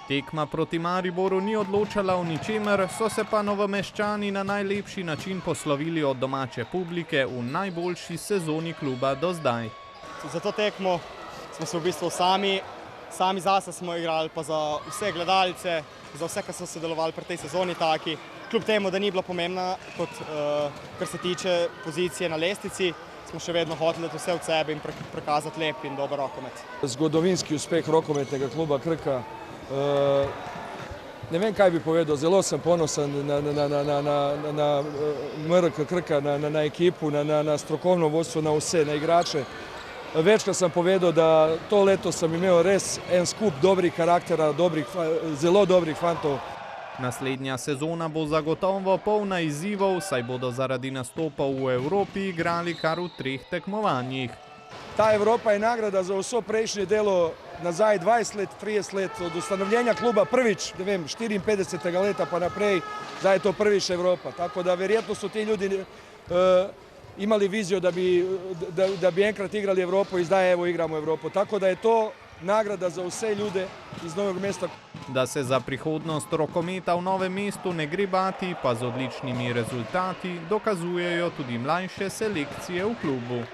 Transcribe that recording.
Tekma proti Mariboru ni odločala o ničemer, so se pa Novomeščani na najlepši način poslovili od domače publike v najboljši sezoni kluba do zdaj. Za to tekmo smo se v bistvu sami zase smo igrali, pa za vse gledalce, za vse, ki so sodelovali pri tej sezoni taki. Kljub temu, da ni bila pomembna, kar se tiče pozicije na lestvici, smo še vedno hoteli dati vse od sebe in prikazati lep in dober rokomet. Zgodovinski uspeh rokometnega kluba Krka. Ne vem, kaj bi povedal, zelo sem ponosen na MRK Krka, na ekipu, na strokovno vodstvo, na vse, na igrače. Večkrat sem povedal, da to leto sem imel res en skup dobrih karaktera, zelo dobrih fantov. Naslednja sezona bo zagotovo polna izzivov, saj bodo zaradi nastopov v Evropi igrali kar v 3 tekmovanjih. Ta Evropa je nagrada za vso prejšnje delo nazaj 20 let, 30 let, od ustanovljenja kluba prvič, ne vem, 54. leta pa naprej, zdaj je to prvič Evropa. Tako da verjetno so ti ljudi imali vizijo, da bi enkrat igrali Evropo in zdaj evo igramo Evropo. Tako da je to nagrada za vse ljude iz Novog mesta. Da se za prihodnost rokometa v Novem mestu ne gre bati, pa z odličnimi rezultati dokazujejo tudi mlajše selekcije v klubu.